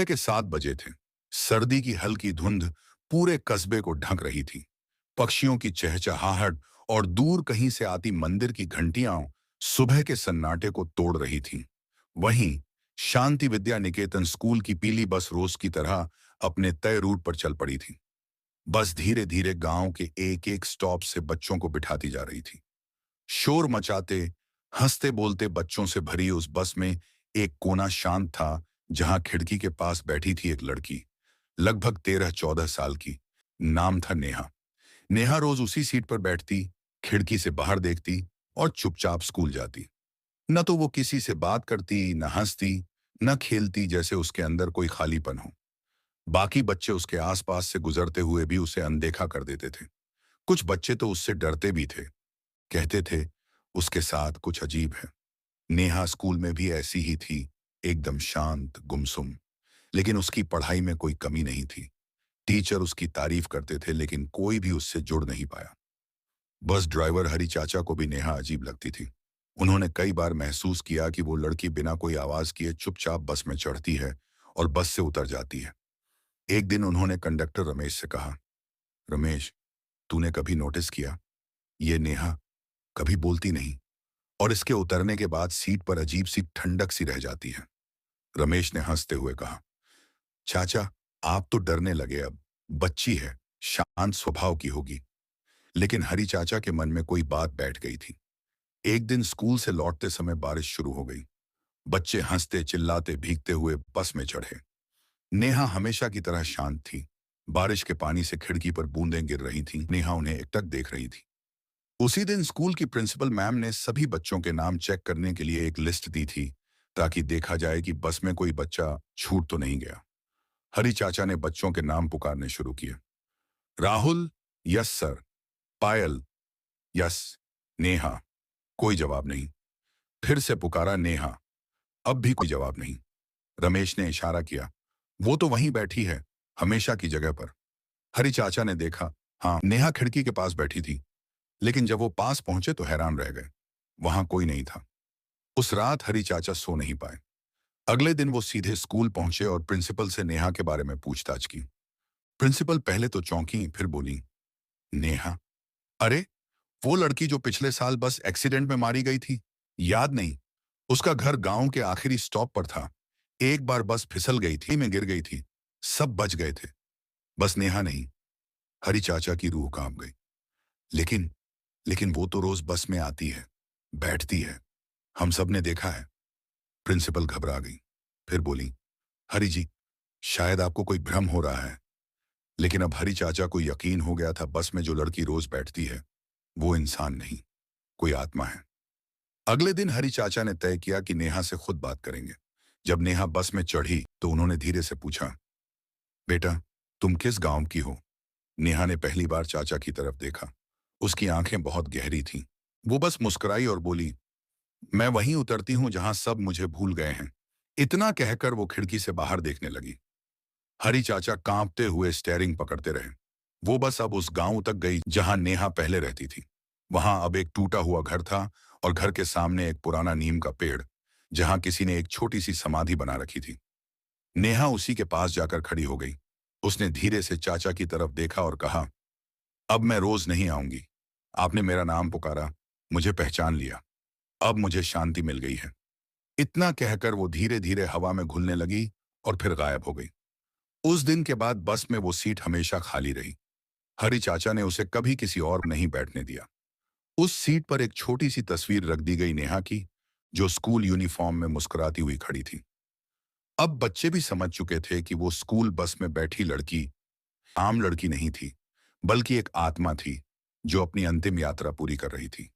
सुबह के 7 बजे थे। सर्दी की हल्की धुंध पूरे कस्बे को ढक रही थी। पक्षियों की चहचहाहट और दूर कहीं से आती मंदिर की घंटियां सुबह के सन्नाटे को तोड़ रही थीं। वहीं शांति विद्या निकेतन स्कूल की पीली बस रोज की तरह अपने तय रूट पर चल पड़ी थी। बस धीरे धीरे गांव के एक एक स्टॉप से बच्चों को बिठाती जा रही थी। शोर मचाते, हंसते बोलते बच्चों से भरी उस बस में एक कोना शांत था, जहां खिड़की के पास बैठी थी एक लड़की, लगभग 13-14 साल की। नाम था नेहा। नेहा रोज उसी सीट पर बैठती, खिड़की से बाहर देखती और चुपचाप स्कूल जाती। न तो वो किसी से बात करती, न हंसती, न खेलती, जैसे उसके अंदर कोई खालीपन हो। बाकी बच्चे उसके आसपास से गुजरते हुए भी उसे अनदेखा कर देते थे। कुछ बच्चे तो उससे डरते भी थे, कहते थे उसके साथ कुछ अजीब है। नेहा स्कूल में भी ऐसी ही थी, एकदम शांत, गुमसुम। लेकिन उसकी पढ़ाई में कोई कमी नहीं थी। टीचर उसकी तारीफ करते थे, लेकिन कोई भी उससे जुड़ नहीं पाया। बस ड्राइवर हरी चाचा को भी नेहा अजीब लगती थी। उन्होंने कई बार महसूस किया कि वो लड़की बिना कोई आवाज किए चुपचाप बस में चढ़ती है और बस से उतर जाती है। एक दिन उन्होंने कंडक्टर रमेश से कहा, रमेश, तूने कभी नोटिस किया, ये नेहा कभी बोलती नहीं और इसके उतरने के बाद सीट पर अजीब सी ठंडक सी रह जाती है। रमेश ने हंसते हुए कहा, चाचा, आप तो डरने लगे अब। बच्ची है, शांत स्वभाव की होगी। लेकिन हरी चाचा के मन में कोई बात बैठ गई थी। एक दिन स्कूल से लौटते समय बारिश शुरू हो गई। बच्चे हंसते, चिल्लाते, भीगते हुए बस में चढ़े। नेहा हमेशा की तरह शांत थी। बारिश के पानी से खिड़की पर बूंदें गिर रही थीं। नेहा उन्हें एकटक देख रही थी। उसी दिन स्कूल की प्रिंसिपल मैम ने सभी बच्चों के नाम चेक करने के लिए एक लिस्ट दी थी, ताकि देखा जाए कि बस में कोई बच्चा छूट तो नहीं गया। हरी चाचा ने बच्चों के नाम पुकारने शुरू किए। Rahul, yes sir. Payal, yes. Neha, कोई जवाब नहीं। फिर से पुकारा, नेहा। अब भी कोई जवाब नहीं। रमेश ने इशारा किया, वो तो वहीं बैठी है, हमेशा की जगह पर। हरी चाचा ने देखा, हाँ, नेहा खिड़की के पास बैठी थी। लेकिन जब वो पास पहुंचे तो हैरान रह गए। वहां कोई नहीं था। उस रात हरी चाचा सो नहीं पाए। अगले दिन वो सीधे स्कूल पहुंचे और प्रिंसिपल से नेहा के बारे में पूछताछ की। प्रिंसिपल पहले तो चौंकी, फिर बोली, नेहा? अरे, वो लड़की जो पिछले साल बस एक्सीडेंट में मारी गई थी, याद नहीं? उसका घर गांव के आखिरी स्टॉप पर था। एक बार बस फिसल गई थी, में गिर गई थी। सब बच गए थे, बस नेहा नहीं। हरी चाचा की रूह कांप गई। लेकिन लेकिन वो तो रोज बस में आती है, बैठती है, हम सब ने देखा है। प्रिंसिपल घबरा गई, फिर बोली, हरी जी, शायद आपको कोई भ्रम हो रहा है। लेकिन अब हरी चाचा को यकीन हो गया था, बस में जो लड़की रोज बैठती है वो इंसान नहीं, कोई आत्मा है। अगले दिन हरी चाचा ने तय किया कि नेहा से खुद बात करेंगे। जब नेहा बस में चढ़ी तो उन्होंने धीरे से पूछा, बेटा, तुम किस गांव की हो? नेहा ने पहली बार चाचा की तरफ देखा। उसकी आंखें बहुत गहरी थीं। वो बस मुस्कुराई और बोली, मैं वहीं उतरती हूं जहां सब मुझे भूल गए हैं। इतना कहकर वो खिड़की से बाहर देखने लगी। हरी चाचा कांपते हुए स्टीयरिंग पकड़ते रहे। वो बस अब उस गांव तक गई जहां नेहा पहले रहती थी। वहां अब एक टूटा हुआ घर था और घर के सामने एक पुराना नीम का पेड़, जहां किसी ने एक छोटी सी समाधि बना रखी थी। नेहा उसी के पास जाकर खड़ी हो गई। उसने धीरे से चाचा की तरफ देखा और कहा, अब मैं रोज नहीं आऊंगी। आपने मेरा नाम पुकारा, मुझे पहचान लिया। अब मुझे शांति मिल गई है। इतना कहकर वो धीरे धीरे हवा में घुलने लगी और फिर गायब हो गई। उस दिन के बाद बस में वो सीट हमेशा खाली रही। हरी चाचा ने उसे कभी किसी और नहीं बैठने दिया। उस सीट पर एक छोटी सी तस्वीर रख दी गई, नेहा की, जो स्कूल यूनिफॉर्म में मुस्कुराती हुई खड़ी थी। अब बच्चे भी समझ चुके थे कि वो स्कूल बस में बैठी लड़की आम लड़की नहीं थी, बल्कि एक आत्मा थी जो अपनी अंतिम यात्रा पूरी कर रही थी।